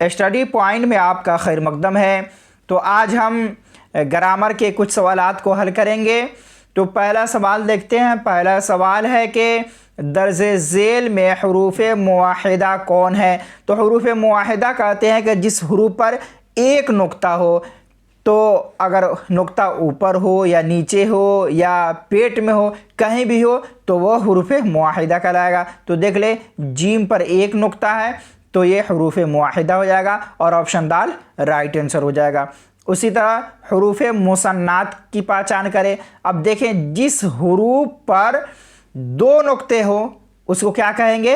Study point में आपका खैर मकदम है। तो आज हम ग्रामर के कुछ सवालात को हल करेंगे। तो पहला सवाल देखते हैं। पहला सवाल है कि दर्जे झेल में हरूफ मुवाहिदा कौन है। तो हरूफ मुवाहिदा कहते हैं कि जिस हरूफ पर एक नुक्ता हो, तो अगर नुक्ता ऊपर हो या नीचे हो या पेट में हो, कहीं भी हो, तो वह हरूफ मुवाहिदा कहलाएगा। तो देख ले, जीम पर एक नुक्ता है तो ये हरूफ मुवाहिदा हो जाएगा और ऑप्शन दाल राइट आंसर हो जाएगा। उसी तरह हरूफ मुसन्नात की पहचान करें। अब देखें, जिस हरूफ पर दो नुक्ते हो उसको क्या कहेंगे?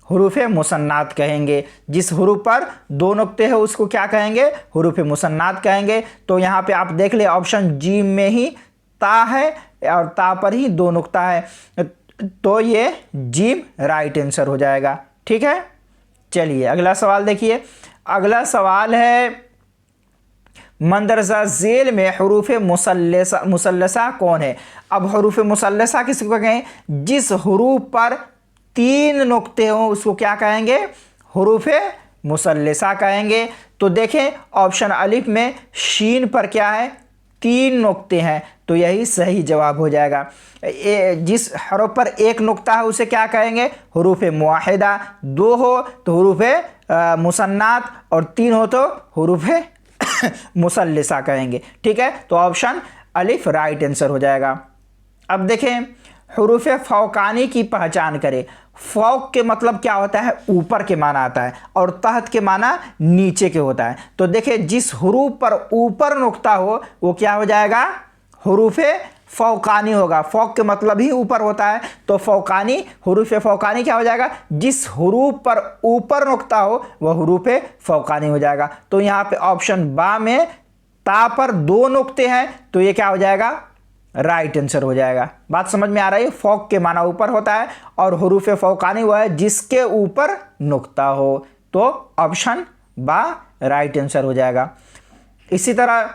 हरूफ मुसन्नात कहेंगे। जिस हरूफ पर दो नुक्ते हो उसको क्या कहेंगे? हरूफ मुसन्नात कहेंगे। तो यहाँ पे आप देख ले, ऑप्शन जीम में ही ता है और ता पर ही दो नुक्ता है, तो ये जीम राइट आंसर हो जाएगा। ठीक है, चलिए अगला सवाल देखिए। अगला सवाल है, मंदरजा झेल में हरूफ मुसल्लसा कौन है। अब हरूफ मुसल्लसा किसको कहें? जिस हरूफ पर तीन नुक्ते हों उसको क्या कहेंगे? हरूफ मुसल्लसा कहेंगे। तो देखें, ऑप्शन अलिफ में शीन पर क्या है? तीन नुक्ते हैं, तो यही सही जवाब हो जाएगा। जिस हरफ पर एक नुक्ता है उसे क्या कहेंगे? हरूफ मुवाहिदा। दो हो तो हरूफ मुसन्नात और तीन हो तो हरूफ मुसल्लसा कहेंगे। ठीक है, तो ऑप्शन अलिफ राइट आंसर हो जाएगा। अब देखें, हरूफ फौकानी की पहचान करें। फौक के मतलब क्या होता है? ऊपर के माना आता है, और तहत के माना नीचे के होता है। तो देखें, जिस हरूफ पर ऊपर नुक्ता हो वो क्या हो जाएगा? हरूफ फौकानी होगा। फौक के मतलब ही ऊपर होता है, तो फौकानी, हरूफ फौकानी क्या हो जाएगा? जिस हरूफ पर ऊपर नुक्ता हो वह हरूफ फौकानी हो जाएगा। तो यहाँ पे ऑप्शन बा में ता पर दो नुक्ते हैं, तो ये क्या हो जाएगा? राइट आंसर हो जाएगा। बात समझ में आ रही है? फौक के माना ऊपर होता है और हरूफ फौकानी वह है जिसके ऊपर नुक्ता हो, तो ऑप्शन बा राइट आंसर हो जाएगा। इसी तरह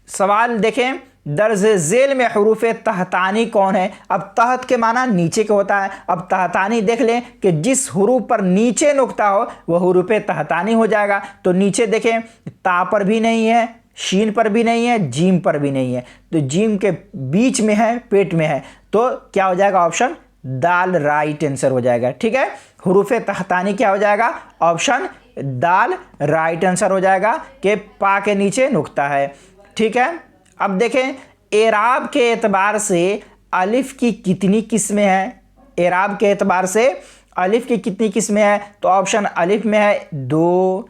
सवाल देखें, दर्जे झेल में हरूफ तहतानी कौन है। अब तहत के माना नीचे के होता है। अब तहतानी देख लें कि जिस हरूफ पर नीचे नुक्ता हो वह हरूफ तहतानी हो जाएगा। तो नीचे देखें, ता पर भी नहीं है, शीन पर भी नहीं है, जीम पर भी नहीं है, तो जीम के बीच में है, पेट में है, तो क्या हो जाएगा? ऑप्शन दाल राइट आंसर हो जाएगा। ठीक है, हरूफ तहतानी क्या हो जाएगा? ऑप्शन दाल राइट आंसर हो जाएगा कि पा के नीचे नुक्ता है। ठीक है, अब देखें, एराब के एतबार से अलिफ की कितनी किस्में हैं। एराब के एतबार से अलिफ की कितनी किस्में हैं? तो ऑप्शन अलिफ में है 2,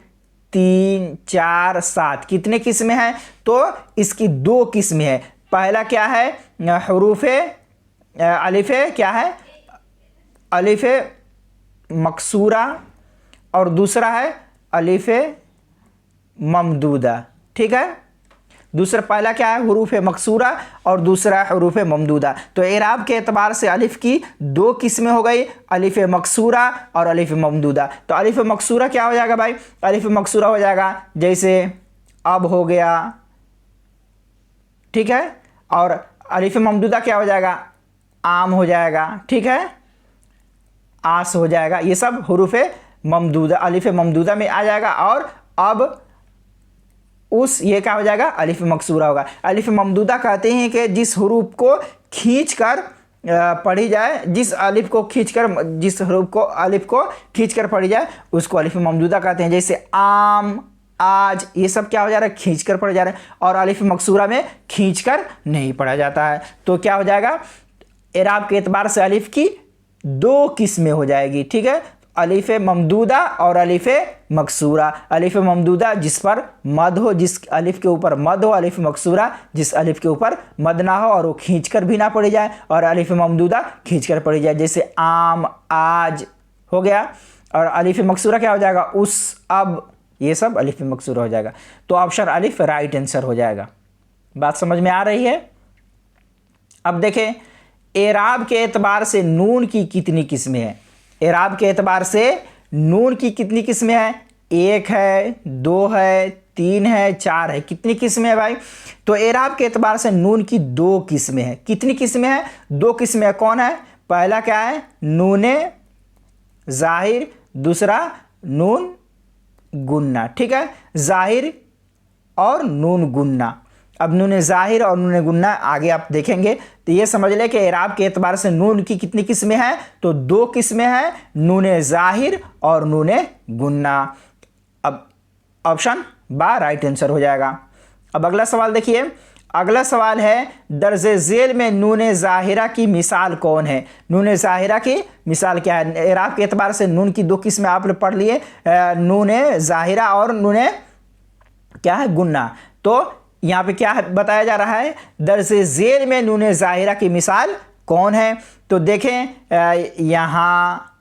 3, 4, 7। कितने किस्में हैं? तो इसकी दो किस्में हैं। पहला क्या है? हरूफ अलिफ क्या है? अलिफ मकसूरा, और दूसरा है अलिफ ममदूदा। ठीक है, दूसरा पहला क्या है? हरूफ मकसूरा और दूसरा हरूफ ममदूदा। तो एराब के एतबार से अलिफ की दो किस्में हो गई, अलिफ मकसूरा और अलिफ ममदूदा। तो अलिफ मकसूरा क्या हो जाएगा भाई? अलिफ मकसूरा हो जाएगा जैसे अब हो गया, ठीक है, और अलिफ ममदूदा क्या हो जाएगा? आम हो जाएगा। ठीक है, आस हो जाएगा। ये सब हरूफ ममदूदा, अलिफ ममदूदा में आ जाएगा। और अब उस ये क्या हो जाएगा? अलिफ मकसूरा होगा। अलिफ ममदूदा कहते हैं कि जिस हरूफ को खींचकर पढ़ी जाए, जिस अलिफ को खींचकर, जिस हरूफ को अलिफ को खींचकर पढ़ी जाए उसको अलिफ ममदूदा कहते हैं। जैसे आम, आज, ये सब क्या हो जा रहा है? खींचकर पढ़े जा रहे हैं। और अलिफ मकसूरा में खींचकर नहीं पढ़ा जाता है। तो क्या हो जाएगा? एराब के एतबार से अलिफ की दो किस्में हो जाएगी। ठीक है, अलिफ ममदूदा और अलिफ मकसूरा। अलिफ ममदूदा जिस पर मद हो, जिस अलिफ के ऊपर मद हो। अलिफ मकसूरा जिस अलिफ के ऊपर मद ना हो और वो खींचकर भी ना पढ़ी जाए। और अलिफ ममदूदा खींचकर पढ़ी जाए, जैसे आम, आज हो गया। और अलिफ मकसूरा क्या हो जाएगा? उस, अब, ये सब अलिफ मकसूरा हो जाएगा। तो ऑप्शन अलिफ राइट आंसर हो जाएगा। बात समझ में आ रही है? अब देखें, एराब के एतबार से नून की कितनी किस्में हैं। एराब के एतबार से नून की कितनी किस्में हैं? 1 है, 2 है, 3 है, 4 है। कितनी किस्में है भाई? तो एराब के एतबार से नून की दो किस्में हैं। कितनी किस्में हैं? दो किस्में। कौन है? पहला क्या है? नूने ज़ाहिर, दूसरा नून गुन्ना, ठीक है, ज़ाहिर और नून गुन्ना। अब नून ज़ाहिर और नून गुन्ना आगे आप देखेंगे तो ये समझ लें कि इराब के एतबार से नून की कितनी किस्में हैं, तो 2 किस्में हैं, नून ज़ाहिर और नून गुन्ना। अब ऑप्शन बा राइट आंसर हो जाएगा। अब अगला सवाल देखिए, अगला सवाल है दर्जे झेल में नून ज़ाहिरा की मिसाल कौन है। नून ज़ाहिरा की मिसाल क्या है, इराब के एतबार से नून की 2 किस्में आपने पढ़ लिए, नून ज़ाहिरा और नून क्या है गुन्ना। तो यहाँ पे क्या बताया जा रहा है, दर्जे झेल में नून ज़ाहिरा की मिसाल कौन है। तो देखें यहाँ,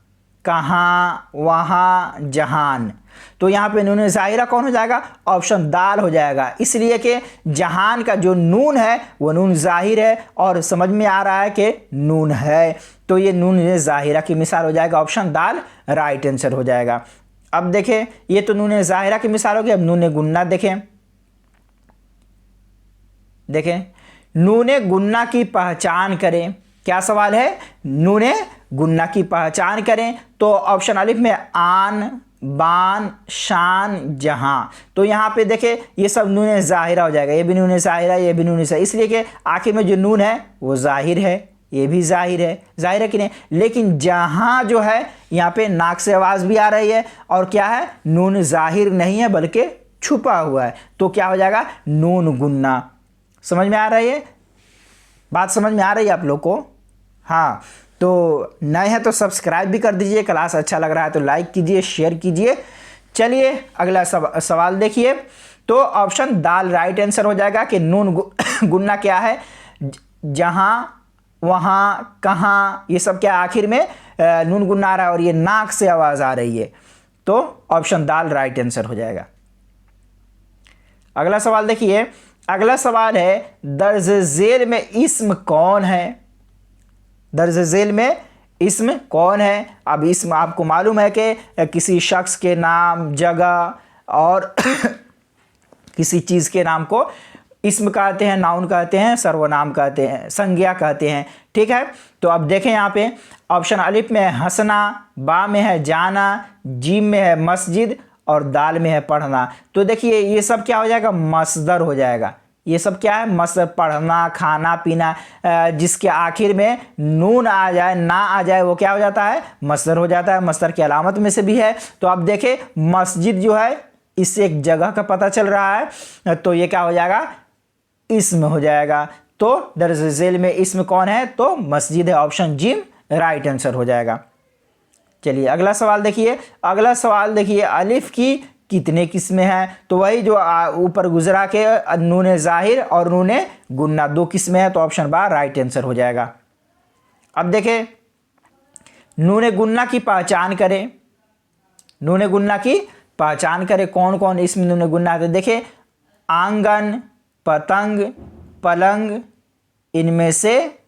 कहाँ, वहाँ, जहान। तो यहाँ पे नून ज़ाहिरा कौन हो जाएगा, ऑप्शन दाल हो जाएगा, इसलिए कि जहान का जो नून है वो नून ज़ाहिर है और समझ में आ रहा है कि नून है, तो ये नून ज़ाहिरा की मिसाल हो जाएगा, ऑप्शन दाल राइट आंसर हो जाएगा। अब देखें ये तो नून ज़ाहिरा की मिसाल हो गई। अब नून गुन्ना देखें, नून गुन्ना की पहचान करें। क्या सवाल है, नून गुन्ना की पहचान करें। तो ऑप्शन अलिफ में आन, बान, शान, जहां। तो यहाँ पे देखें ये सब नून ज़ाहिरा हो जाएगा, ये भी नून ज़ाहिरा, ये भी नून ज़ाहिरा, इसलिए कि आखिर में जो नून है वो ज़ाहिर है, ये भी ज़ाहिर है कि नहीं। लेकिन जहां जो है यहाँ पे नाक से आवाज़ भी आ रही है और क्या है, नून ज़ाहिर नहीं है बल्कि छुपा हुआ है, तो क्या हो जाएगा, नून गुन्ना। समझ में आ रही है बात, समझ में आ रही है आप लोग को। हाँ, तो नए हैं तो सब्सक्राइब भी कर दीजिए, क्लास अच्छा लग रहा है तो लाइक कीजिए, शेयर कीजिए। चलिए अगला सवाल देखिए। तो ऑप्शन दाल राइट आंसर हो जाएगा कि नून गुन्ना क्या है, जहाँ, वहाँ, कहाँ, ये सब क्या आखिर में नून गुन्ना आ रहा है और ये नाक से आवाज़ आ रही है, तो ऑप्शन दाल राइट आंसर हो जाएगा। अगला सवाल देखिए, अगला सवाल है दर्ज झेल में इस्म कौन है। दर्ज झेल में इस्म कौन है। अब इस्म आपको मालूम है कि किसी शख्स के नाम, जगह और किसी चीज़ के नाम को इस्म कहते हैं, नाउन कहते हैं, सर्वनाम कहते हैं, संज्ञा कहते हैं, ठीक है। तो अब देखें यहाँ पे ऑप्शन अलिफ में है हंसना, बा में है जाना, जीम में है मस्जिद और दाल में है पढ़ना। तो देखिए ये सब क्या हो जाएगा, मसदर हो जाएगा। ये सब क्या है, मसदर, पढ़ना, खाना पीना, जिसके आखिर में नून आ जाए, ना आ जाए, वो क्या हो जाता है, मसदर हो जाता है, मसदर की अलामत में से भी है। तो अब देखें मस्जिद जो है इससे एक जगह का पता चल रहा है, तो ये क्या हो जाएगा, इस्म हो जाएगा। तो दर्ज झेल में इस्म कौन है, तो मस्जिद है, ऑप्शन जिम राइट आंसर हो जाएगा। चलिए अगला सवाल देखिए, अगला सवाल देखिए, अलिफ की कितने किस्में हैं। तो वही जो ऊपर गुजरा के नून ज़ाहिर और नून गुन्ना 2 किस्में हैं, तो ऑप्शन बा राइट आंसर हो जाएगा। अब देखें नून गुन्ना की पहचान करें, नून गुन्ना की पहचान करें, कौन कौन इसमें नून गुन्ना है। तो देखें आंगन, पतंग, पलंग, इनमें से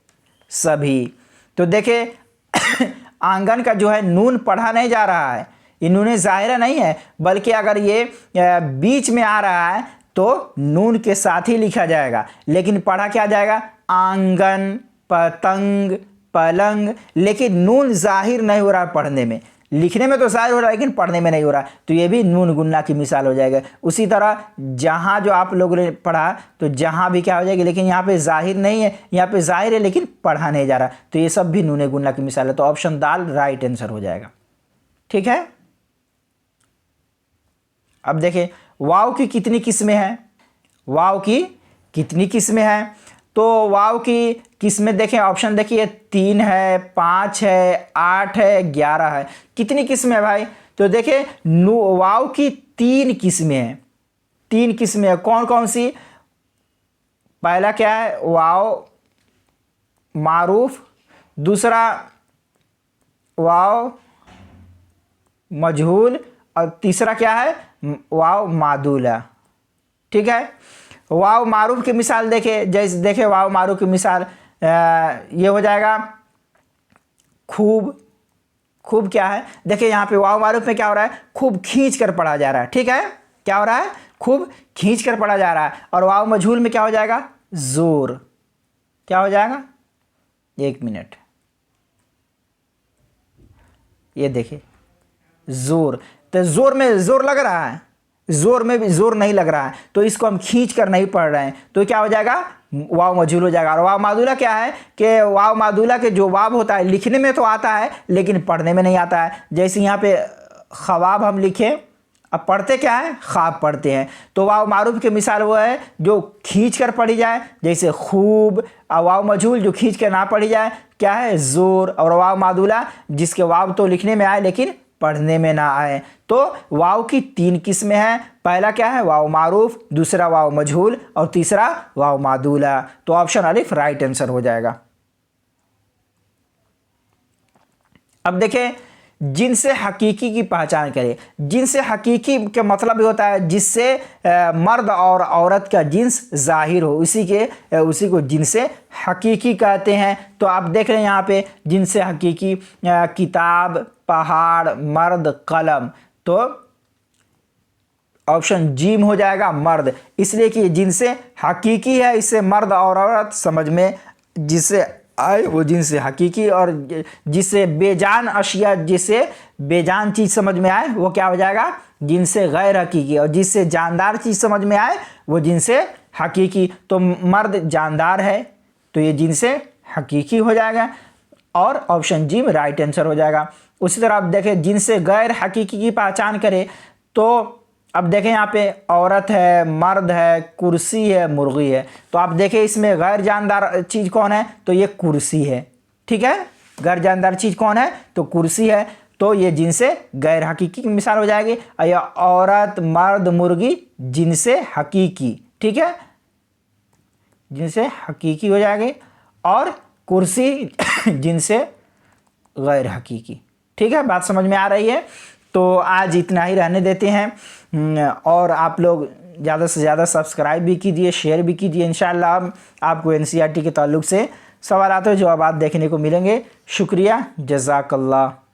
सभी। तो देखें आंगन का जो है नून पढ़ा नहीं जा रहा है, ये नून ज़ाहिरा नहीं है, बल्कि अगर ये बीच में आ रहा है तो नून के साथ ही लिखा जाएगा, लेकिन पढ़ा क्या जाएगा, आंगन, पतंग, पलंग। लेकिन नून ज़ाहिर नहीं हो रहा है पढ़ने में, लिखने में तो ज़ाहिर हो रहा है लेकिन पढ़ने में नहीं हो रहा, तो ये भी नून गुन्ना की मिसाल हो जाएगा। उसी तरह जहाँ जो आप लोगों ने पढ़ा तो जहाँ भी क्या हो जाएगी, लेकिन यहाँ पे ज़ाहिर नहीं है, यहाँ पे ज़ाहिर है लेकिन पढ़ा नहीं जा रहा, तो ये सब भी नून गुन्ना की मिसाल है, तो ऑप्शन दाल राइट आंसर हो जाएगा। ठीक है। अब देखें वाव की कितनी किस्में हैं, वाव की कितनी किस्में हैं। तो वाव की किस्में देखें, ऑप्शन देखिए 3 है, 5 है, 8 है, 11 है। कितनी किस्में है भाई, तो देखें वाव की 3 किस्में हैं, 3 किस्में हैं। कौन कौन सी, पहला क्या है, वाव मारूफ, दूसरा वाव मजहूल और तीसरा क्या है, वाव मादूला। ठीक है। वाव मारूफ की मिसाल देखे, जैसे देखे वाव मारूफ की मिसाल ये हो जाएगा खूब। खूब क्या है, देखिए यहाँ पे वाव मारूफ में क्या हो रहा है, खूब खींच कर पढ़ा जा रहा है। ठीक है, क्या हो रहा है, खूब खींच कर पढ़ा जा रहा है। और वाव मजहूल में क्या हो जाएगा, जोर। क्या हो जाएगा, 1 मिनट, ये देखिए जोर। तो ज़ोर में ज़ोर लग रहा है, ज़ोर में भी ज़ोर नहीं लग रहा है, तो इसको हम खींच कर नहीं पढ़ रहे हैं, तो क्या हो जाएगा, वाव मजहूल हो जाएगा। और वाव मादुला क्या है कि वाव मादुला के जो वाव होता है लिखने में तो आता है लेकिन पढ़ने में नहीं आता है। जैसे यहाँ पे ख्वाब हम लिखें, अब पढ़ते क्या है, ख्वाब पढ़ते हैं, तो वाव मारूफ की मिसाल वो है जो खींच कर पढ़ी जाए, जैसे खूब। और वाव मजहूल जो खींच कर ना पढ़ी जाए क्या है, ज़ोर। और वाव मादुला जिसके वाव तो लिखने में आए लेकिन पढ़ने में ना आए। तो वाव की 3 किस्में हैं, पहला क्या है, वाव मारूफ, दूसरा वाव मजहूल और तीसरा वाव मादुला। तो ऑप्शन अलिफ राइट आंसर हो जाएगा। अब देखें, जिनसे हकीकी की पहचान करें। जिनसे हकीकी का मतलब भी होता है जिससे मर्द और औरत का जिन्स जाहिर हो, उसी को जिनसे हकीकी कहते हैं। तो आप देख रहे हैं यहाँ पे जिनसे हकीकी, किताब, पहाड़, मर्द, कलम, तो ऑप्शन जीम हो जाएगा मर्द, इसलिए कि जिनसे हकीकी है, इससे मर्द और औरत समझ में जिससे आए वो जिनसे हकीकी, और जिससे बेजान अशिया, जिससे बेजान चीज़ समझ में आए वो क्या हो जाएगा, जिनसे गैर हकीकी, और जिससे जानदार चीज़ समझ में आए वो जिनसे हकीकी। तो मर्द जानदार है तो ये जिनसे हकीकी हो जाएगा और ऑप्शन जी में राइट आंसर हो जाएगा। उसी तरह आप देखें जिनसे गैर हकीकी की पहचान करें, तो अब देखें यहाँ पे औरत है, मर्द है, कुर्सी है, मुर्गी है। तो आप देखें इसमें गैर जानदार चीज़ कौन है, तो ये कुर्सी है, ठीक है। गैर जानदार चीज़ कौन है, तो कुर्सी है, तो ये जिनसे गैर हकीकी की मिसाल हो जाएगी। या औरत, मर्द, मुर्गी जिनसे हकीकी, ठीक है, जिनसे हकीकी हो जाएगी, और कुर्सी जिनसे गैर हकीकी, ठीक है। बात समझ में आ रही है। तो आज इतना ही रहने देते हैं, और आप लोग ज़्यादा से ज़्यादा सब्सक्राइब भी कीजिए, शेयर भी कीजिए। इंशाअल्लाह आपको एनसीईआरटी के ताल्लुक़ से सवालात और जवाबात देखने को मिलेंगे। शुक्रिया, जज़ाकल्लाह।